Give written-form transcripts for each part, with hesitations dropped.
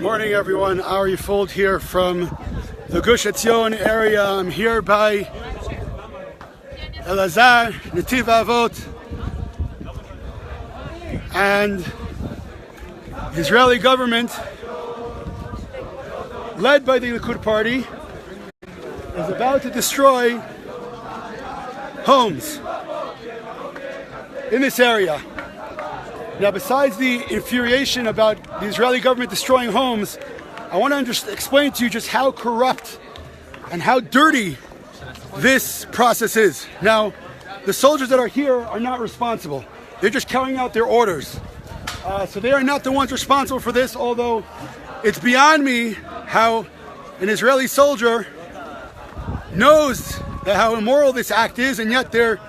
Morning everyone, Ari Fuld here from the Gush Etzion area. I'm here by Elazar, Netiv HaAvot, and the Israeli government, led by the Likud party, is about to destroy homes in this area. Now, besides the infuriation about the Israeli government destroying homes, I want to explain to you just how corrupt and how dirty this process is. Now, the soldiers that are here are not responsible. They're just carrying out their orders. So they are not the ones responsible for this, although it's beyond me how an Israeli soldier knows how immoral this act is, and yet they're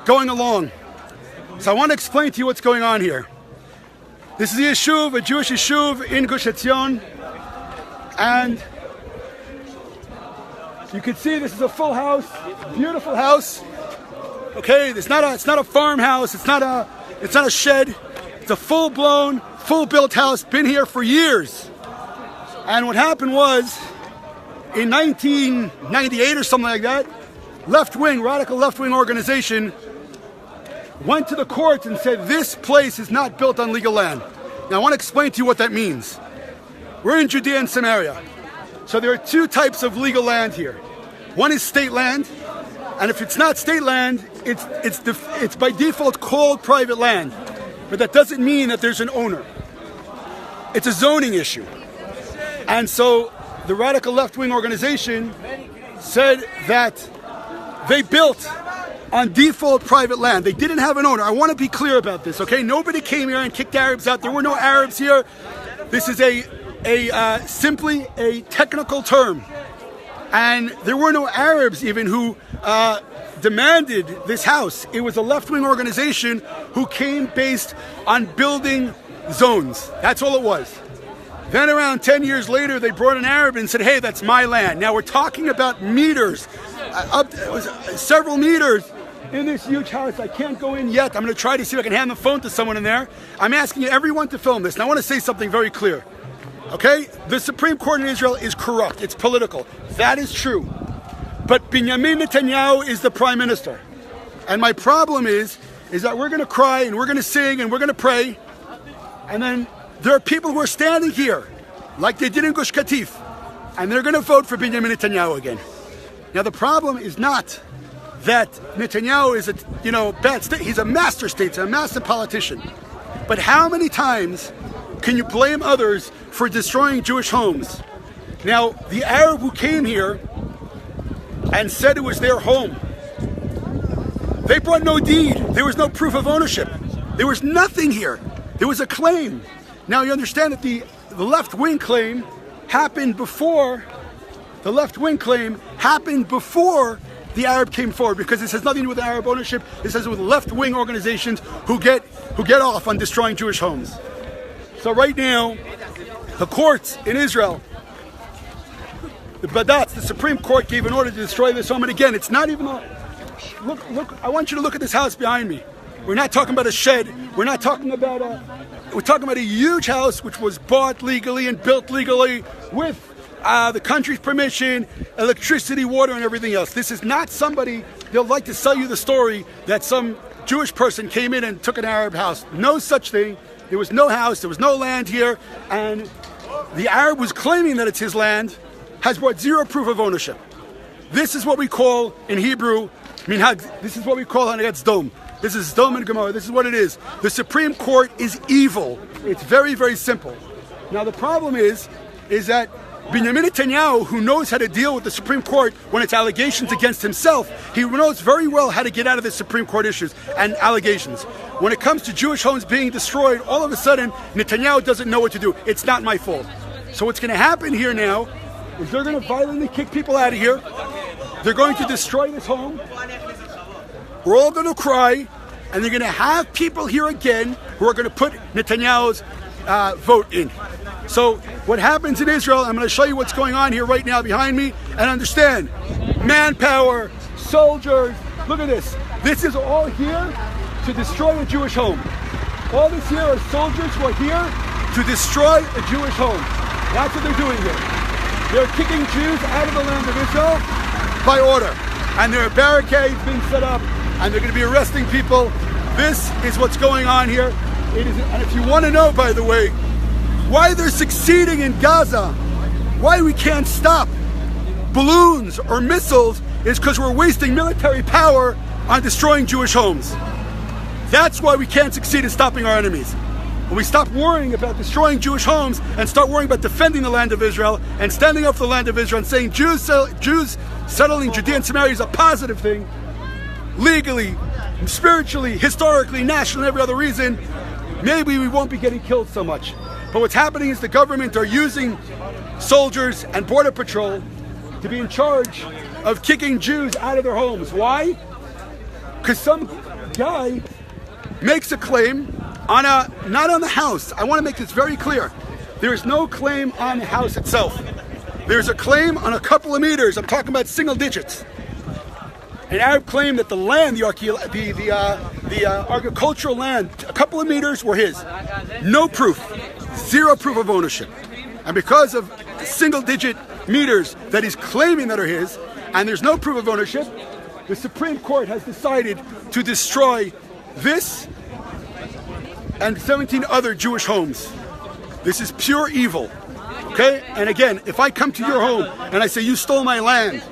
going along. So I want to explain to you what's going on here. This is a yeshuv, a Jewish yeshuv in Gush Etzion, and you can see this is a full house, beautiful house. Okay, it's not a farmhouse, it's not a shed. It's a full-blown, full-built house, been here for years. And what happened was, in 1998 or something like that, radical left-wing organization went to the courts and said this place is not built on legal land. Now I want to explain to you what that means. We're in Judea and Samaria. So there are two types of legal land here. One is state land, and if it's not state land, it's by default called private land. But that doesn't mean that there's an owner. It's a zoning issue. And so the radical left-wing organization said that they built on default private land. They didn't have an owner. I want to be clear about this, okay? Nobody came here and kicked Arabs out. There were no Arabs here. This is simply a technical term. And there were no Arabs even who demanded this house. It was a left-wing organization who came based on building zones. That's all it was. Then around 10 years later, they brought an Arab and said, hey, that's my land. Now we're talking about meters, several meters in this huge house. I can't go in yet. I'm going to try to see if I can hand the phone to someone in there. I'm asking everyone to film this. And I want to say something very clear. Okay? The Supreme Court in Israel is corrupt. It's political. That is true. But Benjamin Netanyahu is the prime minister. And my problem is that we're going to cry and we're going to sing and we're going to pray. And then there are people who are standing here, like they did in Gush Katif, and they're going to vote for Benjamin Netanyahu again. Now the problem is not that Netanyahu is a bad state. He's a master statesman, a master politician. But how many times can you blame others for destroying Jewish homes? Now the Arab who came here and said it was their home, they brought no deed. There was no proof of ownership. There was nothing here. There was a claim. Now you understand that the left-wing claim happened before the Arab came forward, because this has nothing to do with Arab ownership. This has to do with left-wing organizations who get off on destroying Jewish homes. So right now, the courts in Israel, the Badatz, the Supreme Court, gave an order to destroy this home. And again, it's not even look. I want you to look at this house behind me. We're not talking about a shed. We're talking about a huge house which was bought legally and built legally with the country's permission, electricity, water, and everything else. This is not somebody, they'll like to sell you the story that some Jewish person came in and took an Arab house. No such thing. There was no house, there was no land here, and the Arab was claiming that it's his land, has brought zero proof of ownership. This is what we call, in Hebrew, minhag, this is what we call Hanagat Sdom. This is Sdom and Gomorrah. This is what it is. The Supreme Court is evil. It's very, very simple. Now the problem is that Benjamin Netanyahu, who knows how to deal with the Supreme Court when it's allegations against himself, he knows very well how to get out of the Supreme Court issues and allegations. When it comes to Jewish homes being destroyed, all of a sudden, Netanyahu doesn't know what to do. It's not my fault. So what's going to happen here now is they're going to violently kick people out of here. They're going to destroy this home. We're all going to cry, and they're going to have people here again who are going to put Netanyahu's vote in. So what happens in Israel, I'm going to show you what's going on here right now behind me, and understand, manpower, soldiers, look at this. This is all here to destroy a Jewish home. All this here are soldiers who are here to destroy a Jewish home. That's what they're doing here. They're kicking Jews out of the land of Israel by order. And there are barricades being set up, and they're going to be arresting people. This is what's going on here. And if you want to know, by the way, why they're succeeding in Gaza, why we can't stop balloons or missiles, is because we're wasting military power on destroying Jewish homes. That's why we can't succeed in stopping our enemies. When we stop worrying about destroying Jewish homes and start worrying about defending the land of Israel and standing up for the land of Israel and saying Jews settling Judea and Samaria is a positive thing, legally, spiritually, historically, nationally, every other reason, maybe we won't be getting killed so much. But what's happening is the government are using soldiers and border patrol to be in charge of kicking Jews out of their homes. Why? Because some guy makes a claim on not on the house. I want to make this very clear. There is no claim on the house itself. There's a claim on a couple of meters. I'm talking about single digits. An Arab claimed that the land, the agricultural land, a couple of meters were his. No proof. Zero proof of ownership. And because of single digit meters that he's claiming that are his, and there's no proof of ownership, the Supreme Court has decided to destroy this and 17 other Jewish homes. This is pure evil. Okay? And again, if I come to your home and I say, you stole my land,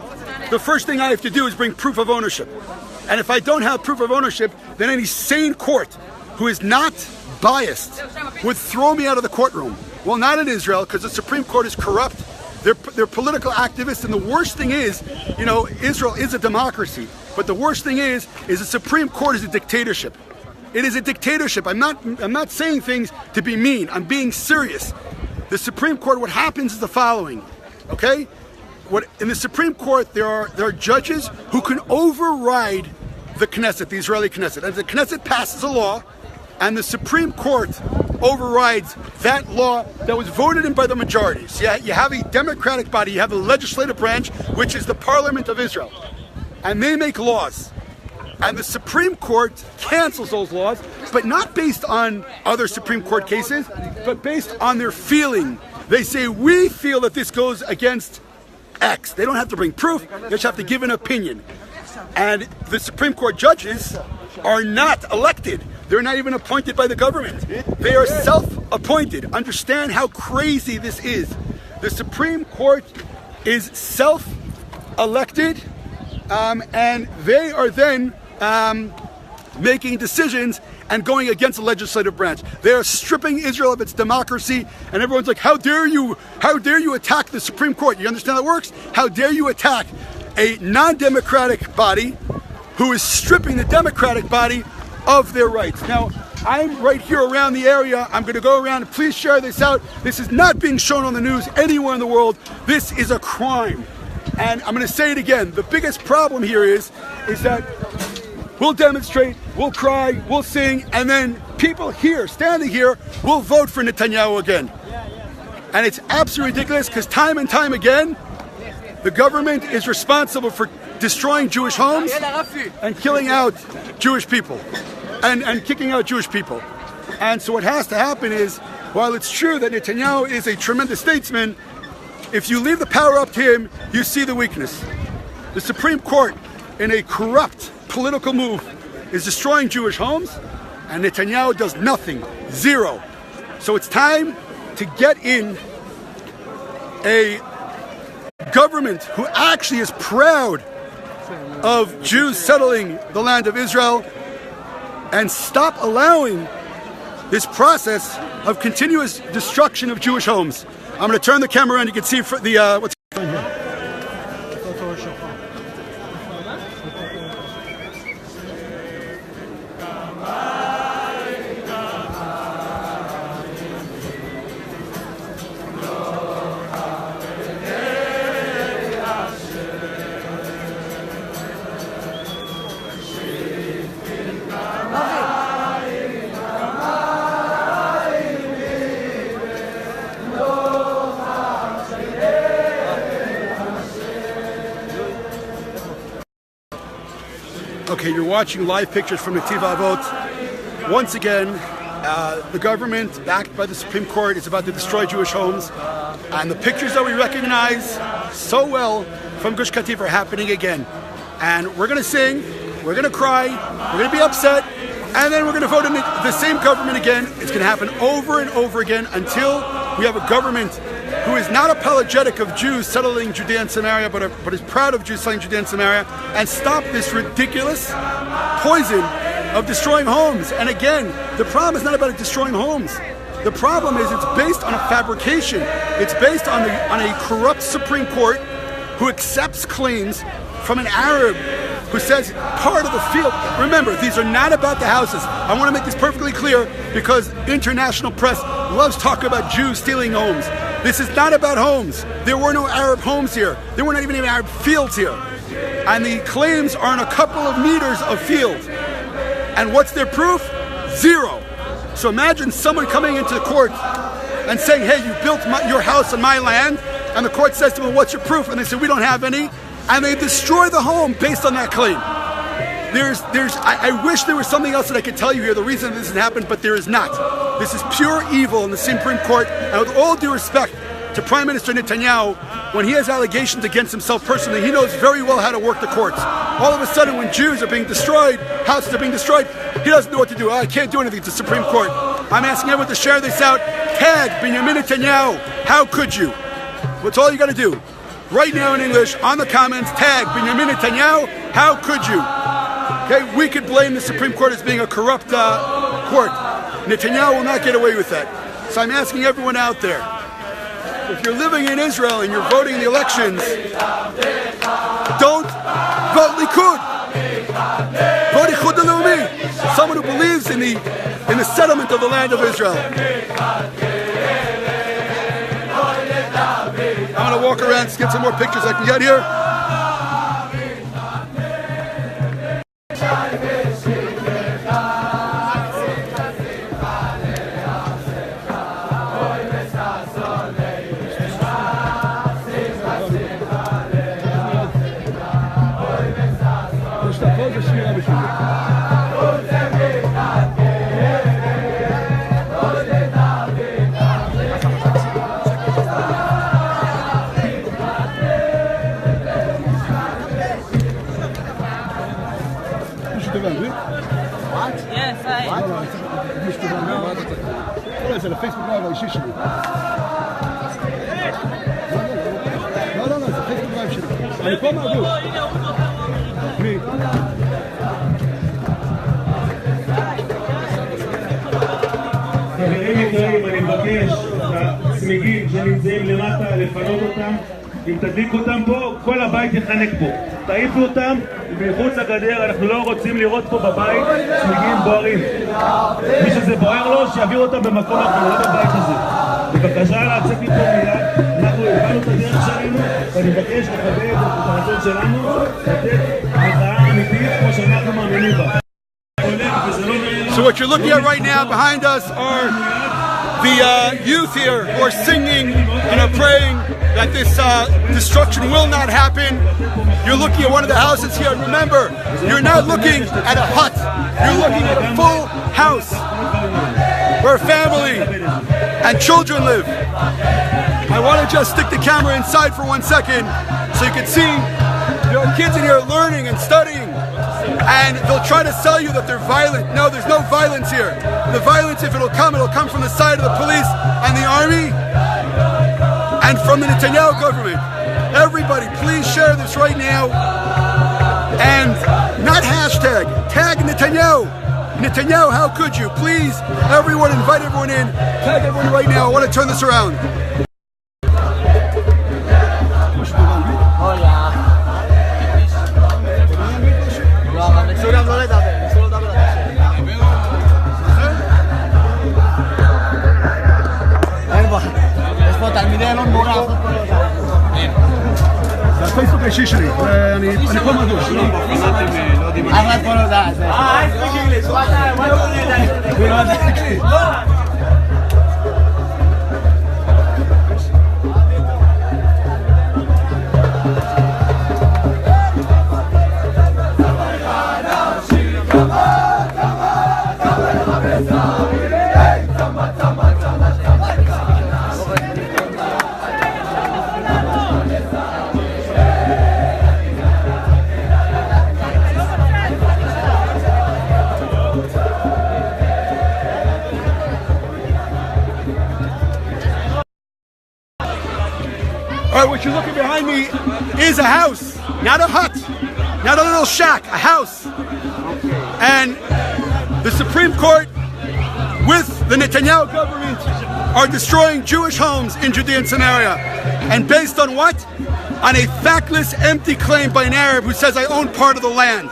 the first thing I have to do is bring proof of ownership. And if I don't have proof of ownership, then any sane court who is not biased would throw me out of the courtroom. Well, not in Israel, because the Supreme Court is corrupt. They're political activists, and the worst thing is, Israel is a democracy. But the worst thing is the Supreme Court is a dictatorship. It is a dictatorship. I'm not saying things to be mean. I'm being serious. The Supreme Court, what happens is the following, okay? In the Supreme Court, there are judges who can override the Knesset, the Israeli Knesset. And the Knesset passes a law, and the Supreme Court overrides that law that was voted in by the majorities. Yeah, you have a democratic body, you have the legislative branch, which is the Parliament of Israel. And they make laws. And the Supreme Court cancels those laws, but not based on other Supreme Court cases, but based on their feeling. They say, we feel that this goes against X. They don't have to bring proof, they just have to give an opinion. And the Supreme Court judges are not elected. They're not even appointed by the government. They are self-appointed. Understand how crazy this is. The Supreme Court is self-elected, and they are then making decisions and going against the legislative branch. They are stripping Israel of its democracy, and everyone's like, how dare you attack the Supreme Court? You understand how that works? How dare you attack a non-democratic body who is stripping the democratic body of their rights? Now, I'm right here around the area. I'm going to go around and please share this out. This is not being shown on the news anywhere in the world. This is a crime. And I'm going to say it again. The biggest problem here is that we'll demonstrate, we'll cry, we'll sing, and then people here, standing here, will vote for Netanyahu again. And it's absolutely ridiculous because time and time again, the government is responsible for destroying Jewish homes and killing out Jewish people and kicking out Jewish people. And so what has to happen is, while it's true that Netanyahu is a tremendous statesman, if you leave the power up to him, you see the weakness. The Supreme Court, in a corrupt political move, is destroying Jewish homes, and Netanyahu does nothing. Zero. So it's time to get in a government who actually is proud of Jews settling the land of Israel and stop allowing this process of continuous destruction of Jewish homes. I'm going to turn the camera around. You can see what's going on here. Okay, you're watching live pictures from Netiv HaAvot. Once again, The government, backed by the Supreme Court, is about to destroy Jewish homes. And the pictures that we recognize so well from Gush Katif are happening again. And we're going to sing, we're going to cry, we're going to be upset, and then we're going to vote in the same government again. It's going to happen over and over again until we have a government who is not apologetic of Jews settling Judea and Samaria, but is proud of Jews settling Judea and Samaria, and stop this ridiculous poison of destroying homes. And again, the problem is not about destroying homes. The problem is it's based on a fabrication. It's based on a corrupt Supreme Court who accepts claims from an Arab who says part of the field. Remember, these are not about the houses. I want to make this perfectly clear because international press loves talking about Jews stealing homes. This is not about homes. There were no Arab homes here. There were not even any Arab fields here. And the claims are on a couple of meters of field. And what's their proof? Zero. So imagine someone coming into the court and saying, hey, you built your house on my land. And the court says to them, well, what's your proof? And they say, we don't have any. And they destroy the home based on that claim. I wish there was something else that I could tell you here, the reason this has happened, but there is not. This is pure evil in the Supreme Court. And with all due respect to Prime Minister Netanyahu, when he has allegations against himself personally, he knows very well how to work the courts. All of a sudden, when Jews are being destroyed, houses are being destroyed, he doesn't know what to do. I can't do anything to the Supreme Court. I'm asking everyone to share this out. Tag Benjamin Netanyahu. How could you? That's all you got to do. Right now in English, on the comments, tag Benjamin Netanyahu. How could you? Okay, we could blame the Supreme Court as being a corrupt court. Netanyahu will not get away with that. So I'm asking everyone out there, if you're living in Israel and you're voting in the elections, don't vote Likud. Vote Ichud Leumi. Someone who believes in the settlement of the land of Israel. I'm going to walk around and get some more pictures I can get here. זה לפייסבוק לייב האישי שלי. לא, זה פייסבוק לייב שלי. אני פה מהגוף. מי? חברים יקרים, אני מבקש את הצמיגים שנמצאים למטה לפנות אותם. אם תדליקו אותם פה, כל הבית יחנק פה. תעיפו אותם, מחוץ לגדר, אנחנו לא רוצים לראות פה בבית צמיגים בוערים. מי שזה בוער לו, שיעביר אותם במקום אחר, לא בבית הזה. בבקשה לצאת מפה מיד, אנחנו הבנו את הדרך שלנו, ואני מבקש לכבד את הרצון שלנו, לתת מחאה אמיתית כמו שאנחנו מאמינים בה. So what you're looking at right now behind us are the youth here who are singing and are praying that this destruction will not happen. You're looking at one of the houses here, and remember, you're not looking at a hut. You're looking at a full house where a family and children live. I want to just stick the camera inside for 1 second so you can see there are kids in here learning and studying, and they'll try to sell you that they're violent. No, there's no violence here. The violence, if it'll come from the side of the police and the army and from the Netanyahu government. Everybody, please share this right now. And not hashtag, tag Netanyahu. Netanyahu, how could you? Please, everyone, invite everyone in. Tag everyone right now. I want to turn this around. זה הפייסבוק האישי שלי, אני פה מדוש. אחלה פה לא דעת. I speak English. Why don't you do that? Yeah. right, what you're looking behind me is a house, not a hut, not a little shack, a house. And the Supreme Court with the Netanyahu government are destroying Jewish homes in Judea and Samaria. And based on what? On a factless, empty claim by an Arab who says, I own part of the land.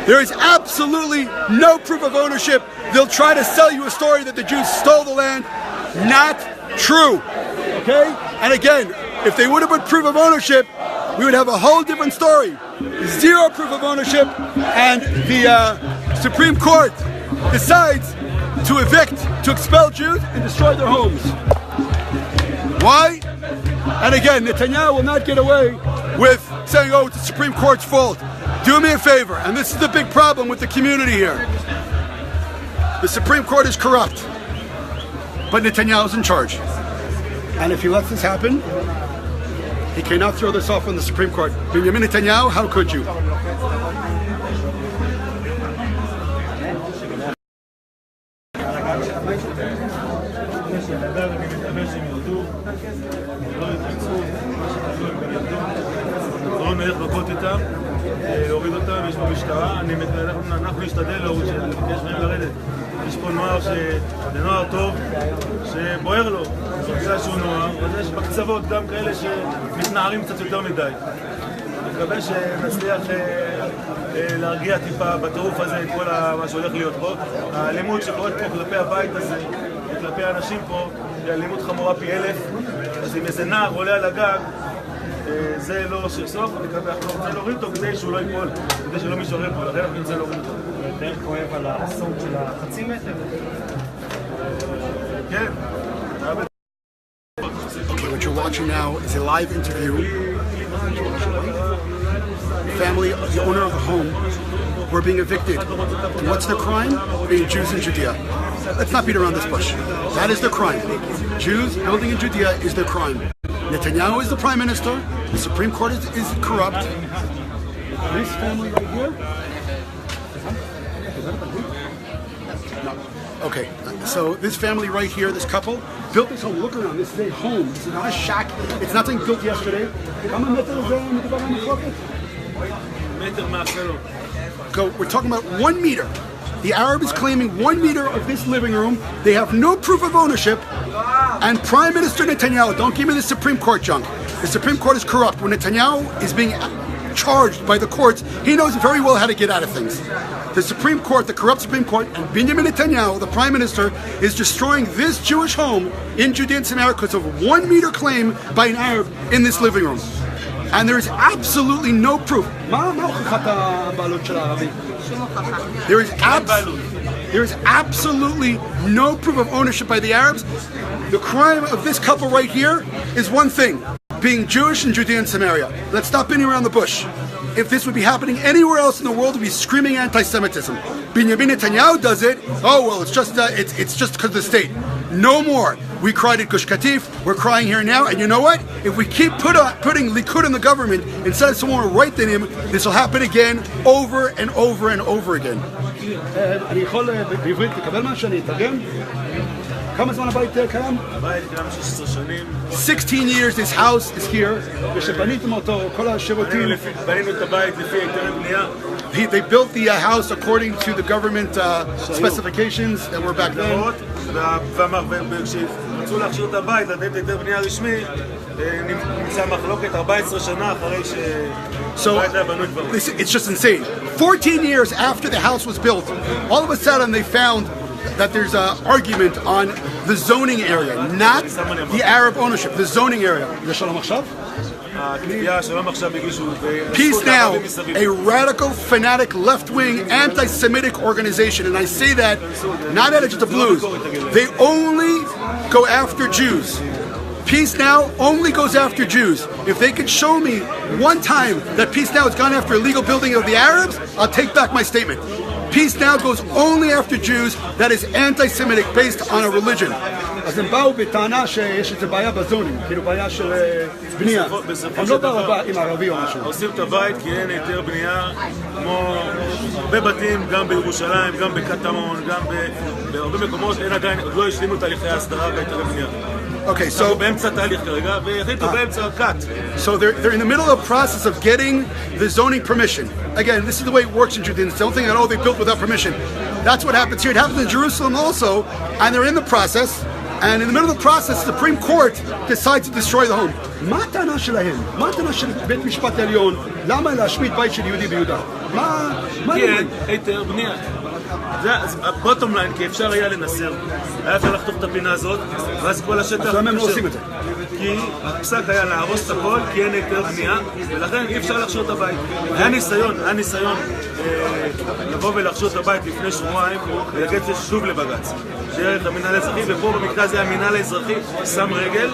There is absolutely no proof of ownership. They'll try to sell you a story that the Jews stole the land. Not true. Okay? And again, if they would have put proof of ownership, we would have a whole different story. Zero proof of ownership, and the Supreme Court decides to evict, to expel Jews and destroy their homes. Why? And again, Netanyahu will not get away with saying, oh, it's the Supreme Court's fault. Do me a favor, and this is the big problem with the community here. The Supreme Court is corrupt, but Netanyahu's in charge. And if he lets this happen, he cannot throw this off on the Supreme Court. Benjamin Netanyahu, how could you? להוריד אותם, יש פה משטרה, אנחנו נשתדל לבקש מהם לרדת. יש פה נוער זה נוער טוב, שבוער לו, זה שהוא נוער, אז יש בקצוות גם כאלה שמתנערים קצת יותר מדי. אני מקווה שנצליח להרגיע טיפה בטירוף הזה את כל מה שהולך להיות פה. האלימות שקורית פה כלפי הבית הזה, כלפי האנשים פה, היא אלימות חמורה פי 1000, אז אם איזה נער עולה על הגג, זה לא סוף, אנחנו רוצים להוריד אותו כדי שהוא לא ייפול, כדי שלא מישהו יפול, לכן אנחנו רוצים להוריד אותו. יותר כואב על האסון של החצי מטר? כן. What you're watching now is a live interview. The family, the owner of the home, were being evicted. What's the crime? Being Jews in Judea. Let's not beat around this bush. That is the crime. Jews building in Judea is their crime. Netanyahu is the prime minister. The Supreme Court is corrupt. This family right here. No. Okay, so this family right here, this couple, built this home. Look around. This is a home. This is not a shack. It's nothing built yesterday. Go. We're talking about 1 meter. The Arab is claiming 1 meter of this living room. They have no proof of ownership. And Prime Minister Netanyahu, don't give me the Supreme Court junk. The Supreme Court is corrupt. When Netanyahu is being charged by the courts, he knows very well how to get out of things. The Supreme Court, the corrupt Supreme Court, and Benjamin Netanyahu, the Prime Minister, is destroying this Jewish home in Judea and Samaria because of 1 meter claim by an Arab in this living room. And there is absolutely no proof. There is absolutely no proof of ownership by the Arabs. The crime of this couple right here is one thing, being Jewish in Judea and Samaria. Let's stop beating around the bush. If this would be happening anywhere else in the world, we'd be screaming anti-Semitism. Benjamin Netanyahu does it. Oh well, it's just because of the state. No more. We cried at Gush Katif. We're crying here now. And you know what? If we keep putting Likud in the government instead of someone more right than him, this will happen again, over and over and over again. כמה זמן הבית קיים? הבית קיים 16 שנים. 16 years this house is here. ושבניתם אותו, כל השירותים. בנינו את הבית לפי היתרי בנייה. They built the house according to the government specifications that were back then. וכשרצו להכשיר את הבית, לתת היתר בנייה רשמי, נמצא מחלוקת 14 שנה אחרי שהבית היה בנוי כבר. It's just insane. 14 years after the house was built, all of a sudden they found that there's an argument on the zoning area, not the Arab ownership, the zoning area. Peace Now, a radical, fanatic, left-wing, anti-Semitic organization, and I say that not out of just the blues. They only go after Jews. Peace Now only goes after Jews. If they could show me one time that Peace Now has gone after illegal building of the Arabs, I'll take back my statement. Peace Now goes only after Jews that is anti-Semitic based on a religion. אז הם באו בטענה שיש איזו בעיה בזונים, כאילו בעיה של בנייה. הם לא באו עם ערבי או משהו. עושים את הבית כי אין היתר בנייה כמו הרבה בתים, גם בירושלים, גם בקטמון, גם בהרבה מקומות, אין עדיין, עוד לא השלימו תהליכי ההסדרה והיתרי בנייה. Okay, so אנחנו באמצע תהליך כרגע, והחליטו באמצע cut. So they're in the middle of the process of getting the zoning permission. Again, this is the way it works in Judea. It's the only thing I know they built without permission. That's what happens here. It happens in Jerusalem also, and they're in the process. And in the middle of the process, the Supreme Court decides to destroy the home. מה הטענה שלהם? מה הטענה של בית משפט העליון? למה להשמיד בית של יהודי ביהודה? מה כן, היתר בנייה. זה הבוטום ליין, כי אפשר היה לנסר. היה אפשר לחתוך את הפינה הזאת, ואז כל השטח... אז למה הם לא עושים את זה? כי הפסק היה להרוס את הכל, כי אין היתר בנייה, ולכן אי אפשר להכשיר את הבית. היה ניסיון לבוא ולהכשיר את הבית לפני שבועיים, ולגעת שוב לבג"ץ. דרך המינהל האזרחי, ופה במקרה הזה המינהל האזרחי שם רגל,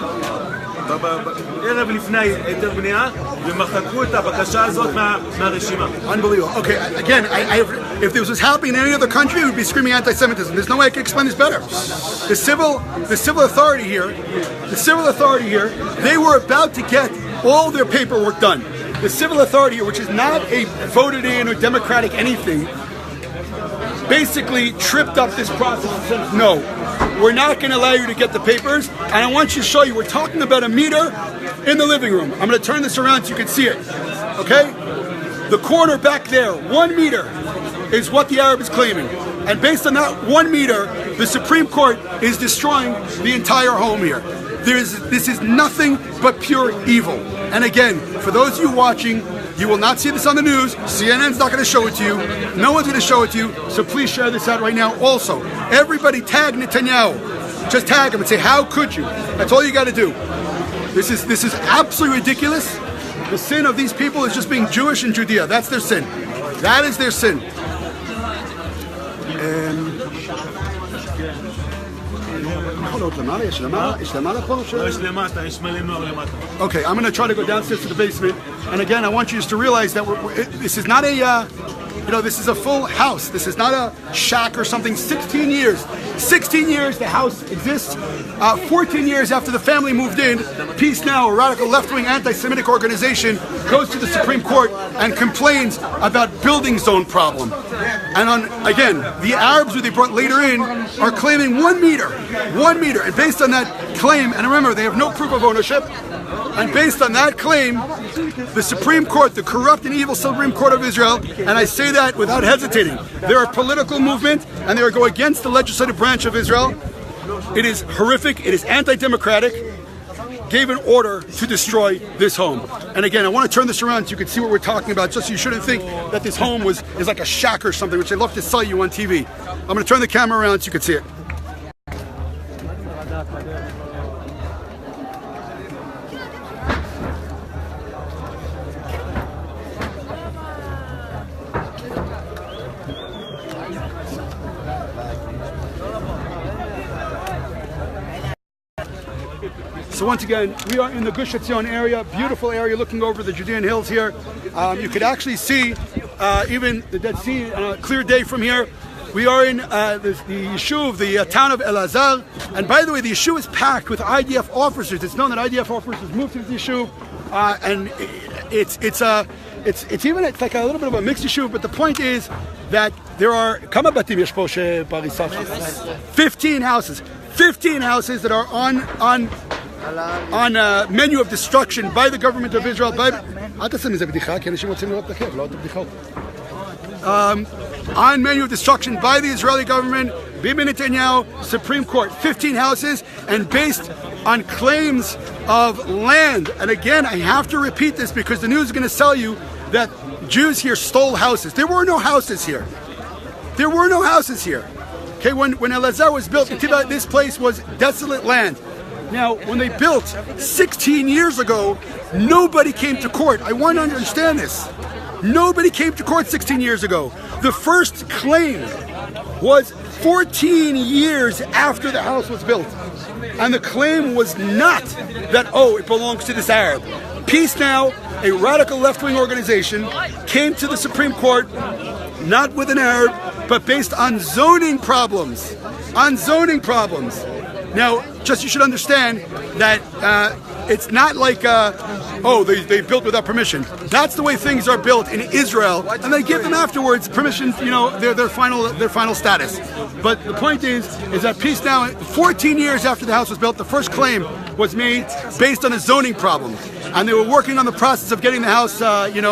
ערב לפני היתר בנייה, ומחקו את הבקשה הזאת מהרשימה. Unbelievable. Okay, again, if this was happening in any other country, we would be screaming anti-Semitism. There's no way I can explain this better. The civil authority here, they were about to get all their paperwork done. The civil authority here, which is not a voted in or democratic anything, basically tripped up this process and said, no, we're not going to allow you to get the papers, and I want you to show you, we're talking about a meter in the living room. I'm going to turn this around so you can see it, okay? The corner back there, 1 meter, is what the Arab is claiming. And based on that 1 meter, the Supreme Court is destroying the entire home here. This is nothing but pure evil. And again, for those of you watching, you will not see this on the news. CNN's not going to show it to you. No one's going to show it to you. So please share this out right now. Also, everybody tag Netanyahu. Just tag him and say, how could you? That's all you got to do. This is absolutely ridiculous. The sin of these people is just being Jewish in Judea. That's their sin. That is their sin. Okay, I'm going to try to go downstairs to the basement. And again, I want you just to realize that this is not this is a full house. This is not a shack or something. 16 years. 16 years the house exists. 14 years after the family moved in, Peace Now, a radical left-wing anti-Semitic organization, goes to the Supreme Court and complains about building zone problem. And again, the Arabs who they brought later in are claiming 1 meter. 1 meter. And based on that claim, and remember, they have no proof of ownership, and based on that claim, the Supreme Court, the corrupt and evil Supreme Court of Israel, and I say that without hesitating, they're a political movement and they go against the legislative branch of Israel. It is horrific, it is anti-democratic, gave an order to destroy this home. And again, I want to turn this around so you can see what we're talking about, just so you shouldn't think that this home is like a shack or something, which they love to sell you on TV. I'm going to turn the camera around so you can see it. So once again, we are in the Gush Etzion area, beautiful area looking over the Judean hills here. You could actually see even the Dead Sea on a clear day from here. We are in the Yishuv, the town of Elazar. And by the way, the Yishuv is packed with IDF officers. It's known that IDF officers moved to the Yishuv. And it's like a little bit of a mixed Yishuv, but the point is that there are 15 houses. 15 houses that are on menu of destruction by the government of Israel. On menu of destruction by the Israeli government, Bibi Netanyahu, Supreme Court, 15 houses, and based on claims of land. And again, I have to repeat this because the news is going to tell you that Jews here stole houses. There were no houses here. There were no houses here. Okay, when Elazar was built, this place was desolate land. Now, when they built 16 years ago, nobody came to court. I want to understand this. Nobody came to court 16 years ago. The first claim was 14 years after the house was built. And the claim was not that, it belongs to this Arab. Peace Now, a radical left-wing organization, came to the Supreme Court, not with an Arab, but based on zoning problems. On zoning problems. Now, just you should understand that It's not like, they built without permission. That's the way things are built in Israel, and they give them afterwards permission, their final status. But the point is that Peace Now, 14 years after the house was built, the first claim was made based on a zoning problem. And they were working on the process of getting the house, in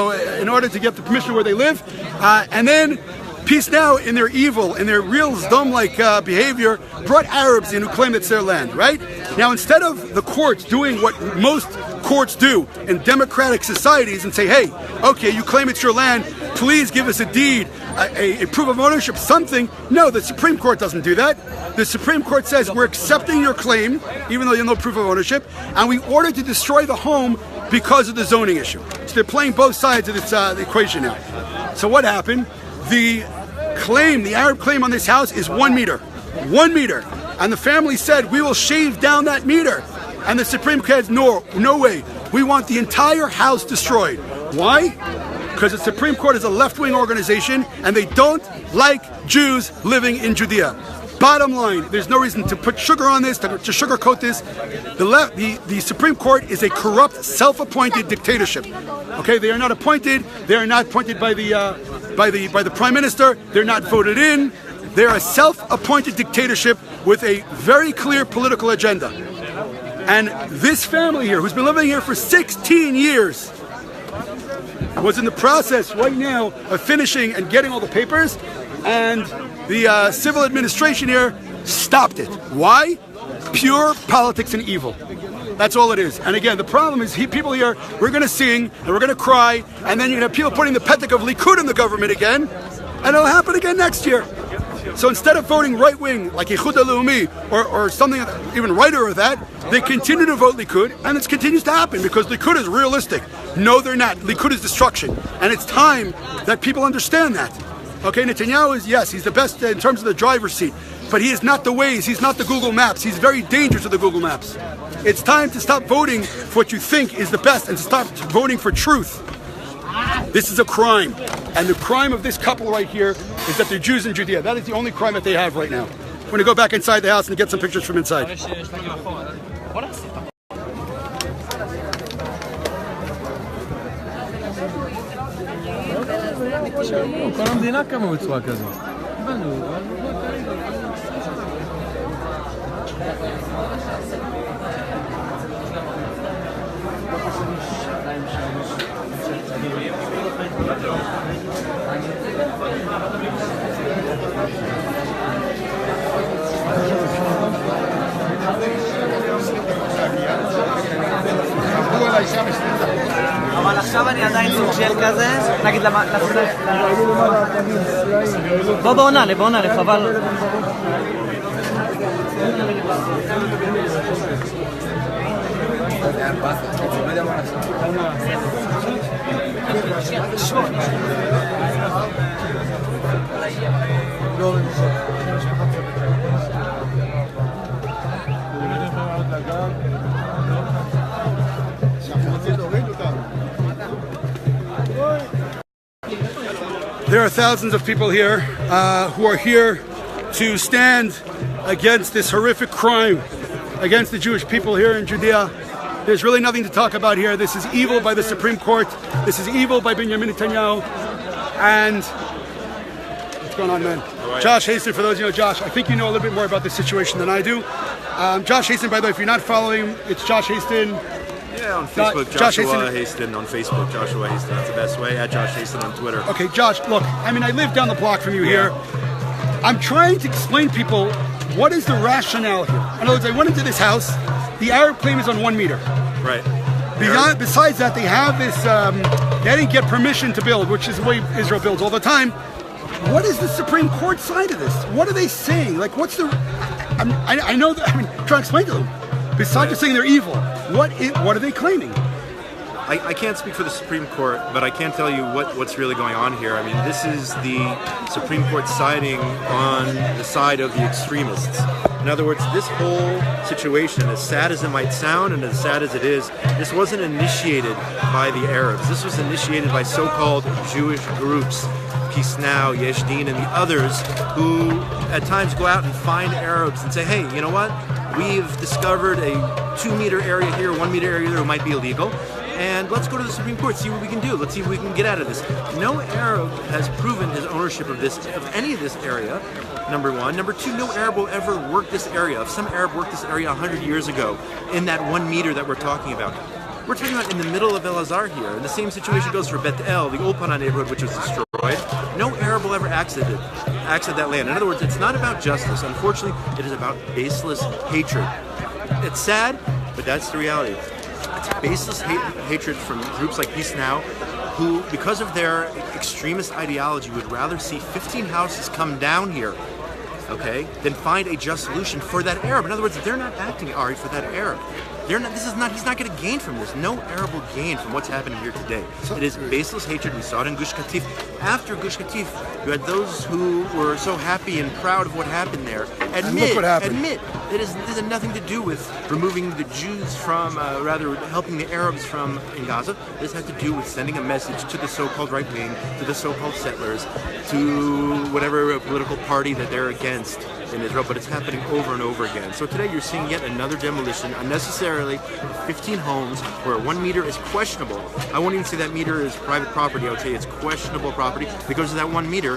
order to get the permission where they live. And then Peace Now, in their evil, in their real Zdom-like behavior, brought Arabs in who claim it's their land, right? Now, instead of the courts doing what most courts do in democratic societies and say, hey, okay, you claim it's your land, please give us a deed, a proof of ownership, something. No, the Supreme Court doesn't do that. The Supreme Court says we're accepting your claim, even though you have no proof of ownership, and we order to destroy the home because of the zoning issue. So they're playing both sides of this the equation now. So what happened? The Arab claim on this house is 1 meter. 1 meter. And the family said, we will shave down that meter. And the Supreme Court said, no way. We want the entire house destroyed. Why? Because the Supreme Court is a left-wing organization and they don't like Jews living in Judea. Bottom line, there's no reason to put sugar on this, to sugarcoat this. The Supreme Court is a corrupt, self-appointed dictatorship. Okay, they are not appointed. They are not appointed by the Prime Minister. They're not voted in. They're a self-appointed dictatorship with a very clear political agenda. And this family here, who's been living here for 16 years, was in the process right now of finishing and getting all the papers, and the civil administration here stopped it. Why? Pure politics and evil. That's all it is. And again, the problem is people here, we're going to sing and we're going to cry, and then you're going to have people putting the petak of Likud in the government again, and it'll happen again next year. So instead of voting right-wing, like Ichud HaLeumi, or something even righter of that, they continue to vote Likud, and it continues to happen because Likud is realistic. No, they're not. Likud is destruction. And it's time that people understand that. Okay, Netanyahu is, yes, he's the best in terms of the driver's seat, but he is not the Waze, he's not the Google Maps, he's very dangerous to the Google Maps. It's time to stop voting for what you think is the best and to stop voting for truth. This is a crime. And the crime of this couple right here is that they're Jews in Judea. That is the only crime that they have right now. We're going to go back inside the house and get some pictures from inside. כל המדינה קמה בצורה כזאת. אבל עכשיו אני עדיין סוג של כזה, נגיד בעונה, חבל. There are thousands of people here who are here to stand against this horrific crime against the Jewish people here in Judea. There's really nothing to talk about here. This is evil by the Supreme Court. This is evil by Benjamin Netanyahu. And what's going on, man? Josh Hasten, for those of you who know Josh, I think you know a little bit more about this situation than I do. Josh Hasten, by the way, if you're not following him, it's Josh Hasten. Yeah, on Facebook, Joshua Hasten on Facebook, Joshua Hasten, that's the best way. At Josh Hasten on Twitter. Okay, Josh, look, I mean, I live down the block from you here. I'm trying to explain to people what is the rationale here. In other words, I went into this house, the Arab claim is on 1 meter. Right. Besides that, they have this, they didn't get permission to build, which is the way Israel builds all the time. What is the Supreme Court side of this? What are they saying? Like, what's the, I know that, trying to explain to them. Besides just saying they're evil, what are they claiming? I can't speak for the Supreme Court, but I can tell you what's really going on here. I mean, this is the Supreme Court siding on the side of the extremists. In other words, this whole situation, as sad as it might sound and as sad as it is, this wasn't initiated by the Arabs. This was initiated by so-called Jewish groups, Peace Now, Yesh Din, and the others who at times go out and find Arabs and say, hey, you know what? we've discovered a 2-meter area here, 1-meter area there might be illegal, and let's go to the Supreme Court, see what we can do. Let's see if we can get out of this. No Arab has proven his ownership of any of this area, number one. Number two, no Arab will ever work this area. If some Arab worked this area 100 years ago in that 1 meter that we're talking about, we're talking about in the middle of El Azhar here. And the same situation goes for Bet El, the Old Pana neighborhood, which was destroyed. No Arab will ever access that land. In other words, it's not about justice. Unfortunately, it is about baseless hatred. It's sad, but that's the reality. It's baseless hatred from groups like Peace Now, who, because of their extremist ideology, would rather see 15 houses come down here, okay, than find a just solution for that Arab. In other words, they're not acting, Ari, for that Arab. He's not going to gain from this. No Arab will gain from what's happening here today. It is baseless hatred. We saw it in Gush Katif. After Gush Katif, you had those who were so happy and proud of what happened there. Admit this had nothing to do with removing the Jews from, rather helping the Arabs from in Gaza. This had to do with sending a message to the so-called right wing, to the so-called settlers, to whatever political party that they're against in Israel, but it's happening over and over again. So today you're seeing yet another demolition, unnecessarily, of 15 homes where 1 meter is questionable. I won't even say that meter is private property. I would say it's questionable property because of that 1 meter.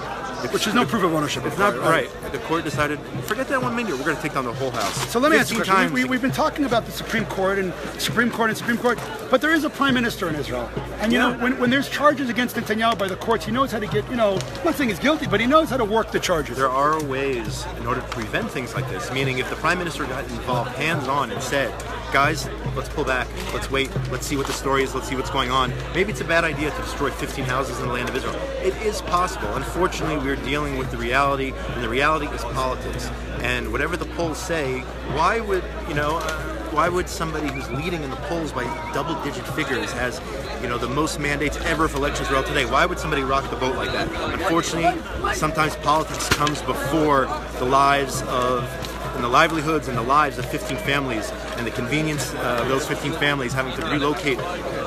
Which is no proof of ownership. It's not right. The court decided, forget that 1 meter. We're going to take down the whole house. So let me ask you a question. We've been talking about the Supreme Court and Supreme Court and Supreme Court, but there is a prime minister in Israel. And, you know, when there's charges against Netanyahu by the courts, he knows how to get, I'm not saying he's guilty, but he knows how to work the charges. There are ways in order to prevent things like this, meaning if the prime minister got involved hands-on and said, guys, let's pull back, let's wait, let's see what the story is, let's see what's going on. Maybe it's a bad idea to destroy 15 houses in the land of Israel. It is possible. Unfortunately, we're dealing with the reality, and the reality is politics. And whatever the polls say, why would somebody who's leading in the polls by double-digit figures, has, the most mandates ever for elections Israel today, why would somebody rock the boat like that? Unfortunately, sometimes politics comes before the lives and the livelihoods and the lives of 15 families and the convenience of those 15 families having to relocate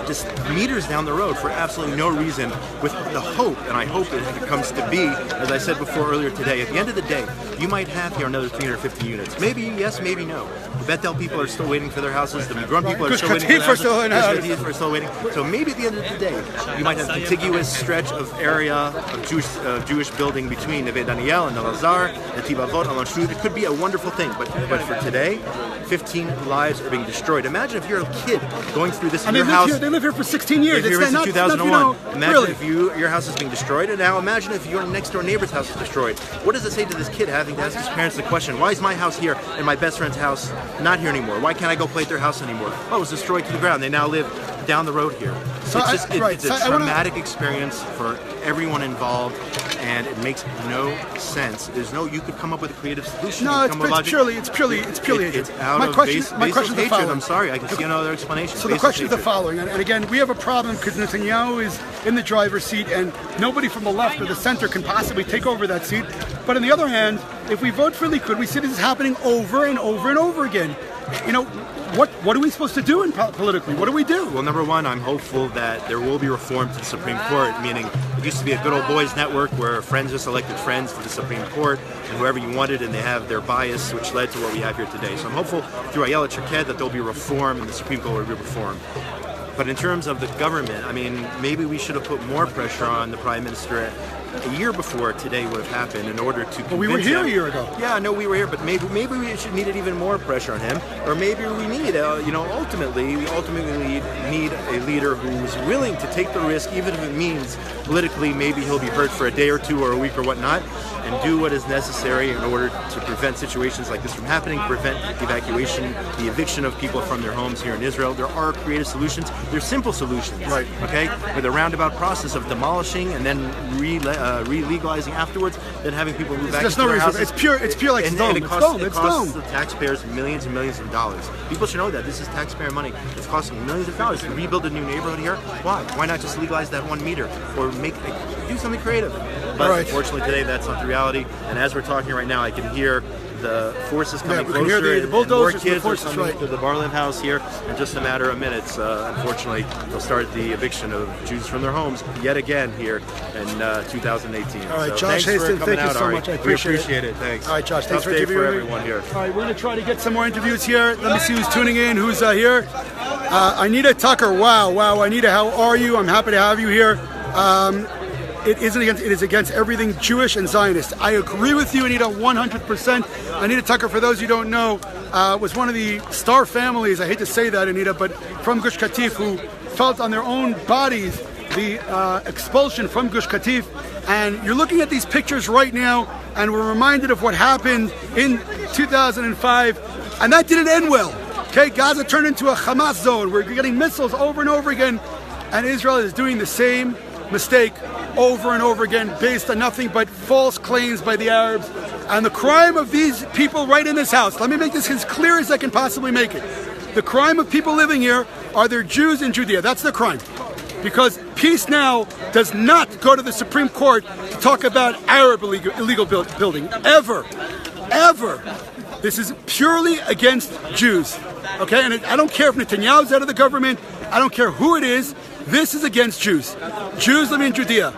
just meters down the road for absolutely no reason, with the hope, and I hope it comes to be, as I said before earlier today, at the end of the day, you might have here another 350 units. Maybe yes, maybe no. The Bet El people are still waiting for their houses. The Migron people are still waiting for their houses. The are still waiting. So maybe at the end of the day, you might have a contiguous stretch of area of Jewish building between Neve Daniel and El Azhar, Netiv, HaAvot, Alon Shud. It could be a wonderful thing, but for today, 15 lives are being destroyed. Imagine if you're a kid going through this in your house. They live here for 16 years. They live here since 2001. Imagine if your house is being destroyed, and now imagine if your next door neighbor's house is destroyed. What does it say to this kid having to ask his parents the question, why is my house here and my best friend's house not here anymore? Why can't I go play at their house anymore? Oh, it was destroyed to the ground. They now live down the road here. So it's a traumatic experience for everyone involved, and it makes no sense. You could come up with a creative solution. No, it's purely hatred. It's out of baseless hatred. I'm sorry, I can see no other explanation. So the question is the following, and again, we have a problem because Netanyahu is in the driver's seat, and nobody from the left or the center can possibly take over that seat. But on the other hand, if we vote for Likud, we see this is happening over and over and over again. What are we supposed to do politically? What do we do? Well, number one, I'm hopeful that there will be reform to the Supreme Court, meaning it used to be a good old boys network where friends just elected friends to the Supreme Court and whoever you wanted, and they have their bias, which led to what we have here today. So I'm hopeful through Ayelet Shaked that there'll be reform and the Supreme Court will be reformed. But in terms of the government, maybe we should have put more pressure on the Prime Minister a year before today would have happened in order to convince him. We were here a year ago. Yeah, no, we were here, but maybe we should needed even more pressure on him, or maybe we need, ultimately need a leader who's willing to take the risk, even if it means politically maybe he'll be hurt for a day or two or a week or whatnot, and do what is necessary in order to prevent situations like this from happening, prevent evacuation, the eviction of people from their homes here in Israel. There are creative solutions. They're simple solutions, right? Okay, with a roundabout process of demolishing and then re-legalizing afterwards, then having people move back to their houses. It's pure like Sodom. It costs the taxpayers millions and millions of dollars. People should know that this is taxpayer money. It's costing millions of dollars to rebuild a new neighborhood here. Why? Why not just legalize that 1 meter or do something creative? But unfortunately today that's not the reality. And as we're talking right now, I can hear forces coming we can hear closer, the and more bulldozers and the kids are forces, coming right. to the Barland house here in just a matter of minutes. Unfortunately, they'll start the eviction of Jews from their homes yet again here in 2018. All right, so Josh thanks for Haston, coming thank you out, so Ari. much. I We appreciate it. Thanks. All right, Josh, thanks Tough for day interviewing for me. everyone here. All right, we're going to try to get some more interviews here. Let me see who's tuning in, who's here. Anita Tucker, wow, Anita, how are you? I'm happy to have you here. It is against everything Jewish and Zionist. I agree with you, Anita, 100%. Anita Tucker, for those you don't know, was one of the star families, I hate to say that, Anita, but from Gush Katif, who felt on their own bodies the expulsion from Gush Katif. And you're looking at these pictures right now, and we're reminded of what happened in 2005, and that didn't end well. Okay, Gaza turned into a Hamas zone. We're getting missiles over and over again, and Israel is doing the same mistake over and over again based on nothing but false claims by the Arabs. And the crime of these people right in this house, let me make this as clear as I can possibly make it. The crime of people living here are they're Jews in Judea. That's the crime. Because Peace Now does not go to the Supreme Court to talk about Arab illegal building. Ever. This is purely against Jews. Okay, and I don't care if Netanyahu's out of the government. I don't care who it is. This is against Jews. Jews living in Judea.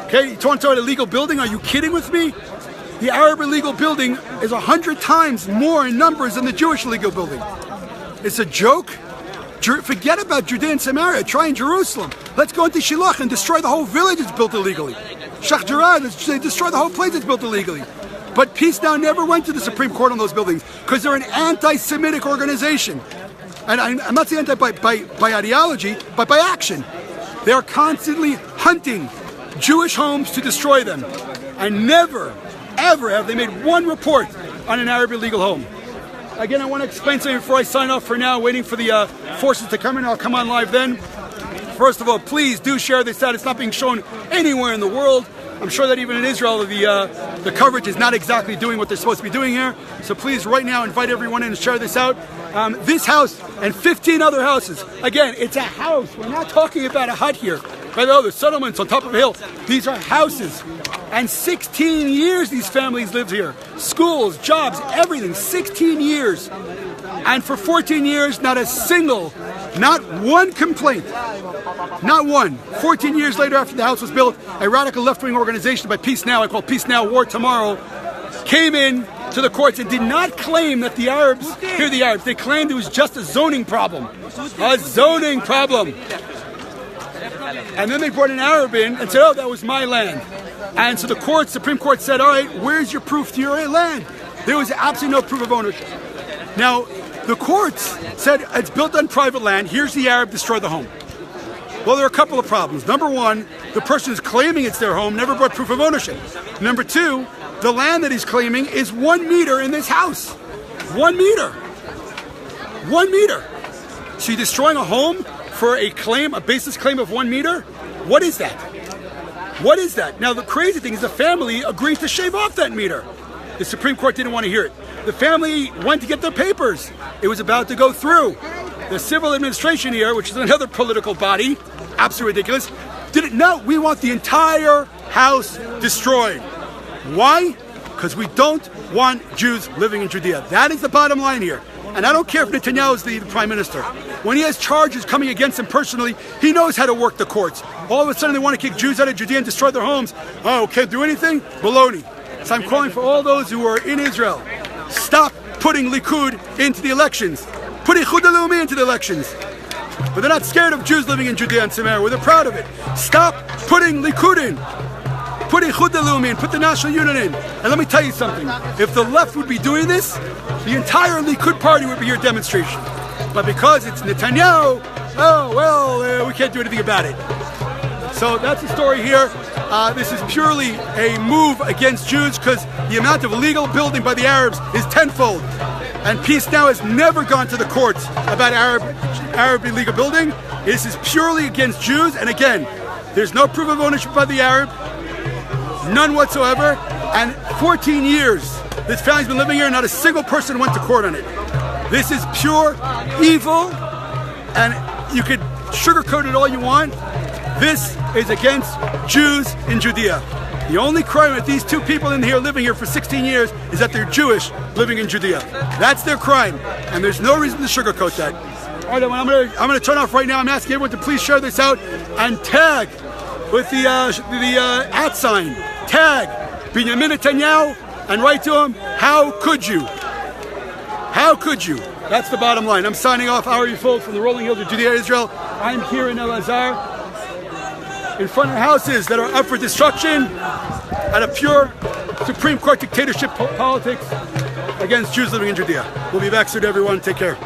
Okay, you talking about illegal building? Are you kidding with me? The Arab illegal building is 100 times more in numbers than the Jewish illegal building. It's a joke. Forget about Judea and Samaria. Try in Jerusalem. Let's go into Shiloh and destroy the whole village that's built illegally. Shach Jarrah, they destroy the whole place that's built illegally. But Peace Now never went to the Supreme Court on those buildings because they're an anti-Semitic organization. And I'm not saying anti by ideology, but by action. They are constantly hunting Jewish homes to destroy them. And never, ever have they made one report on an Arab illegal home. Again, I want to explain something before I sign off for now, waiting for the forces to come in. I'll come on live then. First of all, please do share this out. It's not being shown anywhere in the world. I'm sure that even in Israel, the coverage is not exactly doing what they're supposed to be doing here. So please, right now, invite everyone in and share this out. This house and 15 other houses. Again, it's a house. We're not talking about a hut here. Right? Oh, the settlements on top of a hill. These are houses. And 16 years these families lived here. Schools, jobs, everything. 16 years. And for 14 years, not a single, not one complaint. Not one. 14 years later, after the house was built, a radical left-wing organization by Peace Now, I call Peace Now War Tomorrow, came in to the courts and did not claim that the Arabs, here the Arabs, they claimed it was just a zoning problem. A zoning problem. And then they brought an Arab in and said, oh, that was my land. And so the Supreme Court said, all right, where's your proof to your land? There was absolutely no proof of ownership. Now, the courts said it's built on private land. Here's the Arab, destroy the home. Well, there are a couple of problems. Number one, the person who's claiming it's their home never brought proof of ownership. Number two, the land that he's claiming is 1 meter in this house. 1 meter. 1 meter. So you're destroying a home for a claim, a baseless claim of 1 meter? What is that? What is that? Now, the crazy thing is the family agreed to shave off that meter. The Supreme Court didn't want to hear it. The family went to get their papers. It was about to go through. The civil administration here, which is another political body, absolutely ridiculous, didn't know. We want the entire house destroyed. Why? Because we don't want Jews living in Judea. That is the bottom line here. And I don't care if Netanyahu is the prime minister. When he has charges coming against him personally, he knows how to work the courts. All of a sudden they want to kick Jews out of Judea and destroy their homes. Oh, can't do anything? Baloney. So I'm calling for all those who are in Israel. Stop putting Likud into the elections. Put Ichud HaLeumi into the elections. But they're not scared of Jews living in Judea and Samaria. They're proud of it. Stop putting Likud in. Put Ichud HaLeumi in. Put the National Union in. And let me tell you something. If the left would be doing this, the entire Likud party would be here demonstration. But because it's Netanyahu, oh, well, we can't do anything about it. So that's the story here. This is purely a move against Jews because the amount of illegal building by the Arabs is tenfold. And Peace Now has never gone to the courts about Arab illegal building. This is purely against Jews. And again, there's no proof of ownership by the Arab. None whatsoever. And 14 years this family's been living here and not a single person went to court on it. This is pure evil. And you could sugarcoat it all you want. This is against Jews in Judea. The only crime with these two people in here living here for 16 years is that they're Jewish living in Judea. That's their crime, and there's no reason to sugarcoat that. All right, I'm gonna turn off right now. I'm asking everyone to please share this out and tag with the @ sign. Tag Benjamin Netanyahu and write to him, how could you? How could you? That's the bottom line. I'm signing off. Ari Fuld from the rolling hills of Judea, Israel. I'm here in Elazar, in front of houses that are up for destruction, at a pure Supreme Court dictatorship politics against Jews living in Judea. We'll be back soon, everyone. Take care.